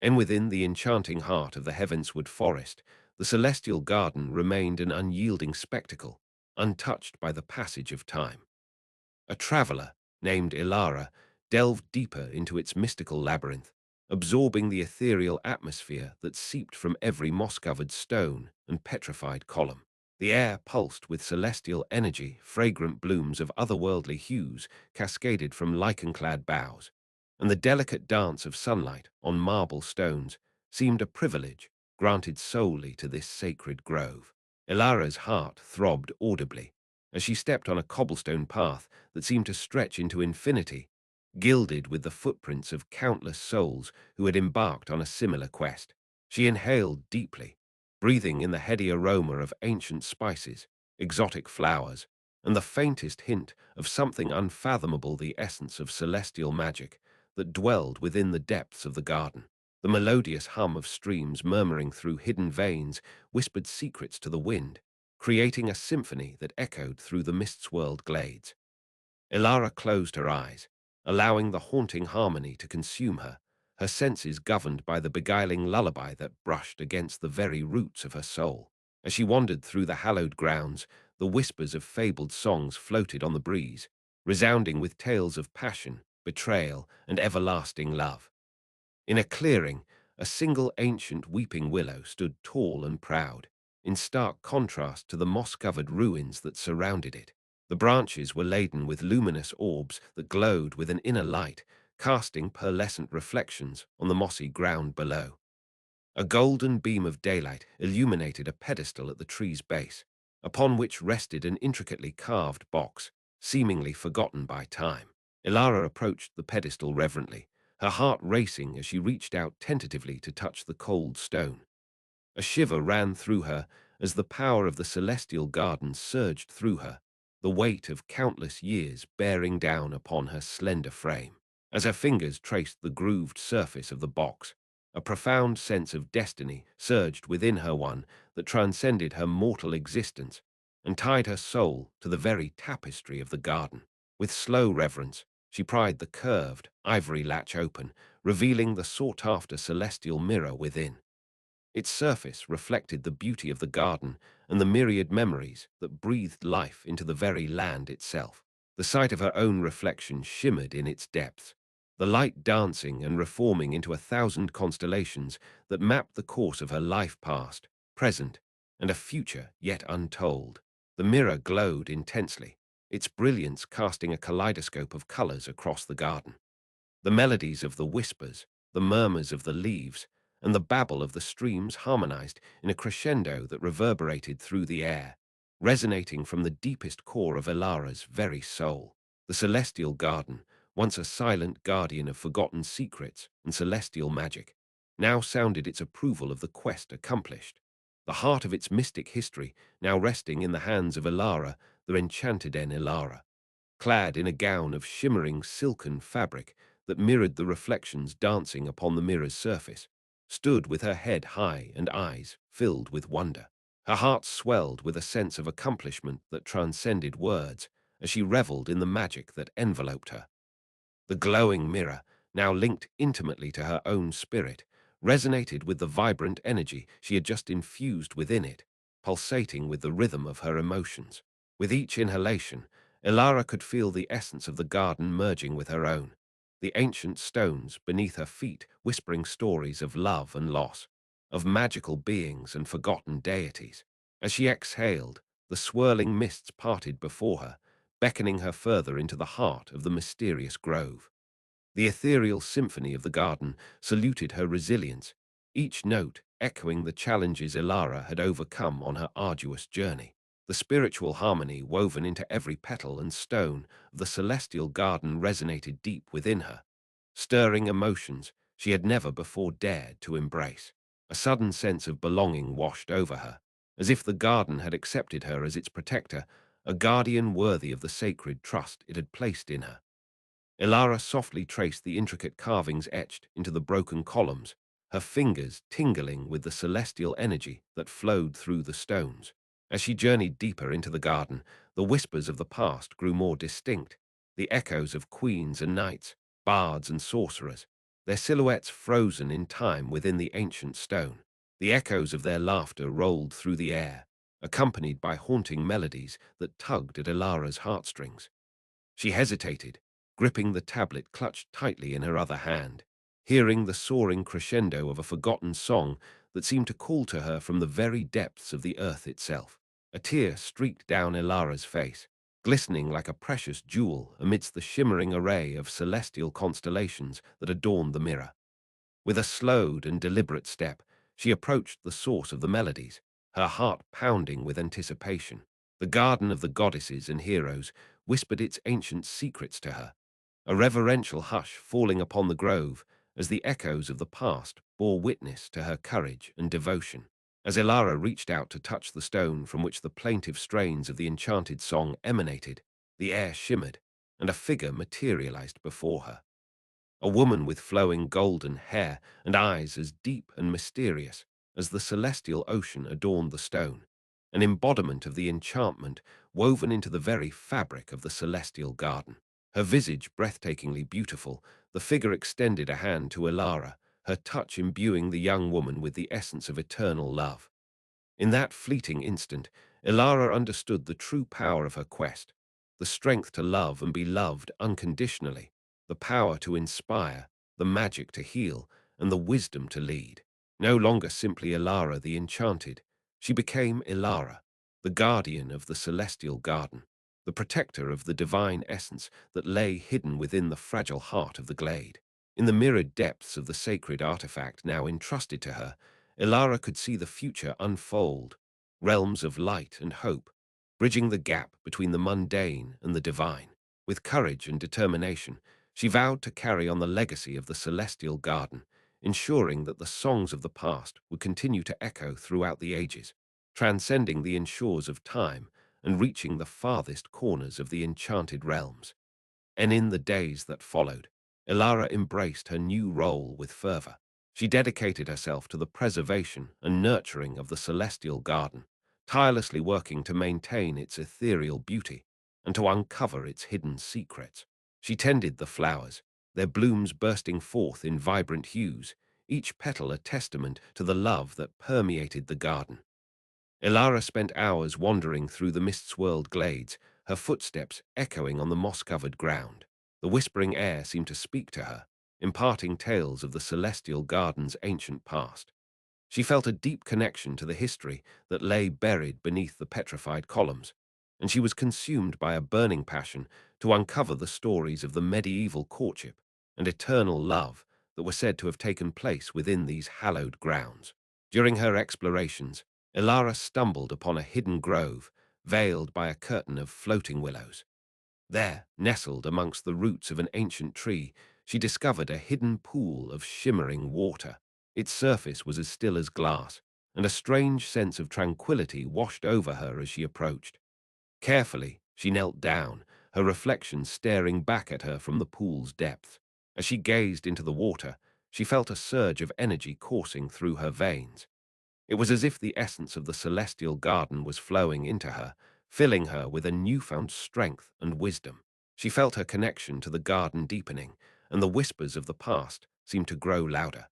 And within the enchanting heart of the heavensward forest, the celestial garden remained an unyielding spectacle, untouched by the passage of time. A traveler, named Ilara, delved deeper into its mystical labyrinth, absorbing the ethereal atmosphere that seeped from every moss-covered stone and petrified column. The air pulsed with celestial energy, fragrant blooms of otherworldly hues cascaded from lichen-clad boughs, and the delicate dance of sunlight on marble stones seemed a privilege granted solely to this sacred grove. Ilara's heart throbbed audibly as she stepped on a cobblestone path that seemed to stretch into infinity, gilded with the footprints of countless souls who had embarked on a similar quest. She inhaled deeply, breathing in the heady aroma of ancient spices, exotic flowers, and the faintest hint of something unfathomable, the essence of celestial magic that dwelled within the depths of the garden. The melodious hum of streams murmuring through hidden veins whispered secrets to the wind, creating a symphony that echoed through the mist-swirled glades. Ilara closed her eyes, allowing the haunting harmony to consume her, her senses governed by the beguiling lullaby that brushed against the very roots of her soul. As she wandered through the hallowed grounds, the whispers of fabled songs floated on the breeze, resounding with tales of passion, betrayal, and everlasting love. In a clearing, a single ancient weeping willow stood tall and proud, in stark contrast to the moss-covered ruins that surrounded it. The branches were laden with luminous orbs that glowed with an inner light, casting pearlescent reflections on the mossy ground below. A golden beam of daylight illuminated a pedestal at the tree's base, upon which rested an intricately carved box, seemingly forgotten by time. Ilara approached the pedestal reverently, her heart racing as she reached out tentatively to touch the cold stone. A shiver ran through her as the power of the celestial garden surged through her, the weight of countless years bearing down upon her slender frame. As her fingers traced the grooved surface of the box, a profound sense of destiny surged within her, one that transcended her mortal existence and tied her soul to the very tapestry of the garden. With slow reverence, she pried the curved, ivory latch open, revealing the sought-after celestial mirror within. Its surface reflected the beauty of the garden and the myriad memories that breathed life into the very land itself. The sight of her own reflection shimmered in its depths, the light dancing and reforming into 1,000 constellations that mapped the course of her life past, present, and a future yet untold. The mirror glowed intensely, its brilliance casting a kaleidoscope of colors across the garden. The melodies of the whispers, the murmurs of the leaves, and the babble of the streams harmonized in a crescendo that reverberated through the air, resonating from the deepest core of Elara's very soul. The celestial garden, once a silent guardian of forgotten secrets and celestial magic, now sounded its approval of the quest accomplished. The heart of its mystic history now resting in the hands of Elara, the enchanted Elara, clad in a gown of shimmering silken fabric that mirrored the reflections dancing upon the mirror's surface, stood with her head high and eyes filled with wonder. Her heart swelled with a sense of accomplishment that transcended words as she reveled in the magic that enveloped her. The glowing mirror, now linked intimately to her own spirit, resonated with the vibrant energy she had just infused within it, pulsating with the rhythm of her emotions. With each inhalation, Elara could feel the essence of the garden merging with her own, the ancient stones beneath her feet whispering stories of love and loss, of magical beings and forgotten deities. As she exhaled, the swirling mists parted before her, beckoning her further into the heart of the mysterious grove. The ethereal symphony of the garden saluted her resilience, each note echoing the challenges Elara had overcome on her arduous journey. The spiritual harmony woven into every petal and stone of the celestial garden resonated deep within her, stirring emotions she had never before dared to embrace. A sudden sense of belonging washed over her, as if the garden had accepted her as its protector, a guardian worthy of the sacred trust it had placed in her. Elara softly traced the intricate carvings etched into the broken columns, her fingers tingling with the celestial energy that flowed through the stones. As she journeyed deeper into the garden, the whispers of the past grew more distinct, the echoes of queens and knights, bards and sorcerers, their silhouettes frozen in time within the ancient stone. The echoes of their laughter rolled through the air, accompanied by haunting melodies that tugged at Ilara's heartstrings. She hesitated, gripping the tablet clutched tightly in her other hand, hearing the soaring crescendo of a forgotten song that seemed to call to her from the very depths of the earth itself. A tear streaked down Ilara's face, glistening like a precious jewel amidst the shimmering array of celestial constellations that adorned the mirror. With a slowed and deliberate step, she approached the source of the melodies, her heart pounding with anticipation. The garden of the goddesses and heroes whispered its ancient secrets to her, a reverential hush falling upon the grove as the echoes of the past bore witness to her courage and devotion. As Ilara reached out to touch the stone from which the plaintive strains of the enchanted song emanated, the air shimmered, and a figure materialized before her. A woman with flowing golden hair and eyes as deep and mysterious as the celestial ocean adorned the stone, an embodiment of the enchantment woven into the very fabric of the celestial garden. Her visage breathtakingly beautiful, the figure extended a hand to Ilara, her touch imbuing the young woman with the essence of eternal love. In that fleeting instant, Ilara understood the true power of her quest, the strength to love and be loved unconditionally, the power to inspire, the magic to heal, and the wisdom to lead. No longer simply Ilara the Enchanted, she became Ilara, the guardian of the celestial garden, the protector of the divine essence that lay hidden within the fragile heart of the glade. In the mirrored depths of the sacred artifact now entrusted to her, Ilara could see the future unfold, realms of light and hope, bridging the gap between the mundane and the divine. With courage and determination, she vowed to carry on the legacy of the celestial garden, ensuring that the songs of the past would continue to echo throughout the ages, transcending the shores of time and reaching the farthest corners of the enchanted realms. And in the days that followed, Ilara embraced her new role with fervor. She dedicated herself to the preservation and nurturing of the celestial garden, tirelessly working to maintain its ethereal beauty and to uncover its hidden secrets. She tended the flowers, their blooms bursting forth in vibrant hues, each petal a testament to the love that permeated the garden. Ilara spent hours wandering through the mist-swirled glades, her footsteps echoing on the moss-covered ground. The whispering air seemed to speak to her, imparting tales of the celestial garden's ancient past. She felt a deep connection to the history that lay buried beneath the petrified columns, and she was consumed by a burning passion to uncover the stories of the medieval courtship and eternal love that were said to have taken place within these hallowed grounds. During her explorations, Ilara stumbled upon a hidden grove, veiled by a curtain of floating willows. There, nestled amongst the roots of an ancient tree, she discovered a hidden pool of shimmering water. Its surface was as still as glass, and a strange sense of tranquility washed over her as she approached. Carefully, she knelt down, her reflection staring back at her from the pool's depths. As she gazed into the water, she felt a surge of energy coursing through her veins. It was as if the essence of the celestial garden was flowing into her, filling her with a newfound strength and wisdom. She felt her connection to the garden deepening, and the whispers of the past seemed to grow louder.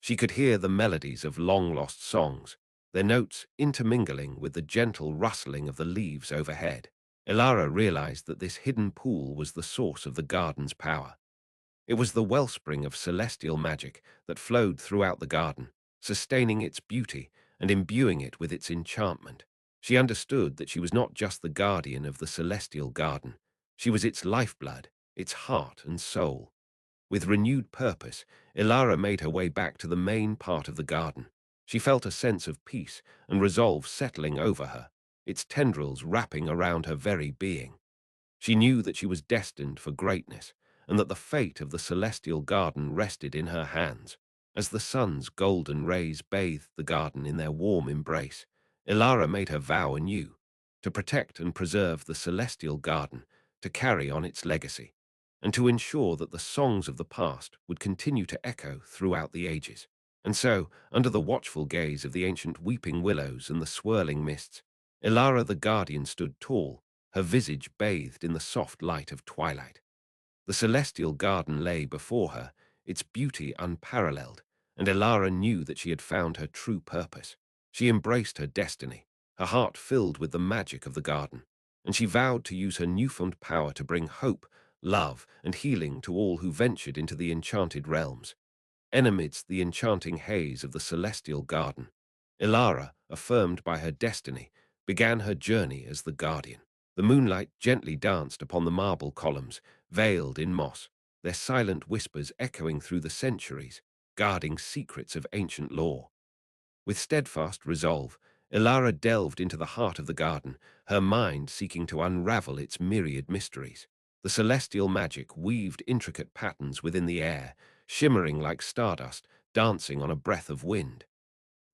She could hear the melodies of long-lost songs, their notes intermingling with the gentle rustling of the leaves overhead. Ilara realized that this hidden pool was the source of the garden's power. It was the wellspring of celestial magic that flowed throughout the garden, sustaining its beauty and imbuing it with its enchantment. She understood that she was not just the guardian of the celestial garden. She was its lifeblood, its heart and soul. With renewed purpose, Ilara made her way back to the main part of the garden. She felt a sense of peace and resolve settling over her, its tendrils wrapping around her very being. She knew that she was destined for greatness, and that the fate of the celestial garden rested in her hands. As the sun's golden rays bathed the garden in their warm embrace, Ilara made her vow anew, to protect and preserve the celestial garden, to carry on its legacy, and to ensure that the songs of the past would continue to echo throughout the ages. And so, under the watchful gaze of the ancient weeping willows and the swirling mists, Ilara the guardian stood tall, her visage bathed in the soft light of twilight. The celestial garden lay before her, its beauty unparalleled, and Elara knew that she had found her true purpose. She embraced her destiny, her heart filled with the magic of the garden, and she vowed to use her newfound power to bring hope, love, and healing to all who ventured into the enchanted realms. And amidst the enchanting haze of the celestial garden, Elara, affirmed by her destiny, began her journey as the guardian. The moonlight gently danced upon the marble columns, veiled in moss, their silent whispers echoing through the centuries, guarding secrets of ancient lore. With steadfast resolve, Elara delved into the heart of the garden, her mind seeking to unravel its myriad mysteries. The celestial magic weaved intricate patterns within the air, shimmering like stardust, dancing on a breath of wind.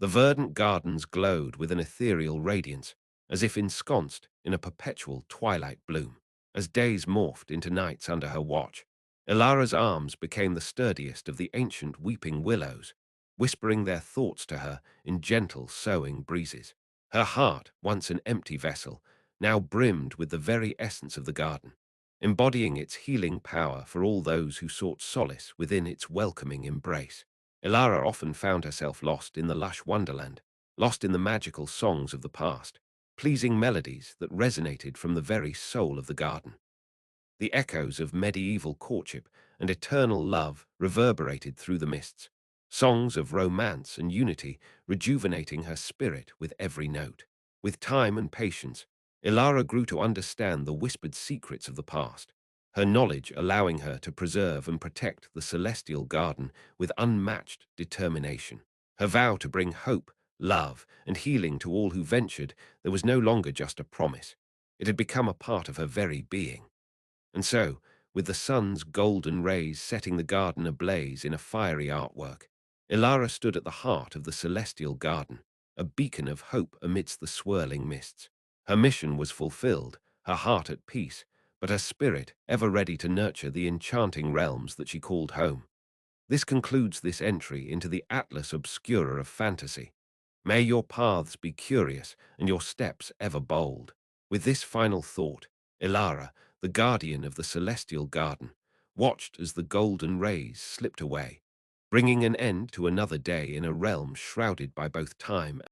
The verdant gardens glowed with an ethereal radiance, as if ensconced in a perpetual twilight bloom. As days morphed into nights under her watch, Elara's arms became the sturdiest of the ancient weeping willows, whispering their thoughts to her in gentle soughing breezes. Her heart, once an empty vessel, now brimmed with the very essence of the garden, embodying its healing power for all those who sought solace within its welcoming embrace. Elara often found herself lost in the lush wonderland, lost in the magical songs of the past, pleasing melodies that resonated from the very soul of the garden. The echoes of medieval courtship and eternal love reverberated through the mists, songs of romance and unity rejuvenating her spirit with every note. With time and patience, Elara grew to understand the whispered secrets of the past, her knowledge allowing her to preserve and protect the celestial garden with unmatched determination. Her vow to bring hope, love, and healing to all who ventured there was no longer just a promise. It had become a part of her very being. And so, with the sun's golden rays setting the garden ablaze in a fiery artwork, Elara stood at the heart of the celestial garden, a beacon of hope amidst the swirling mists. Her mission was fulfilled, her heart at peace, but her spirit ever ready to nurture the enchanting realms that she called home. This concludes this entry into the Atlas Obscura of fantasy. May your paths be curious and your steps ever bold. With this final thought, Elara, the guardian of the celestial garden, watched as the golden rays slipped away, bringing an end to another day in a realm shrouded by both time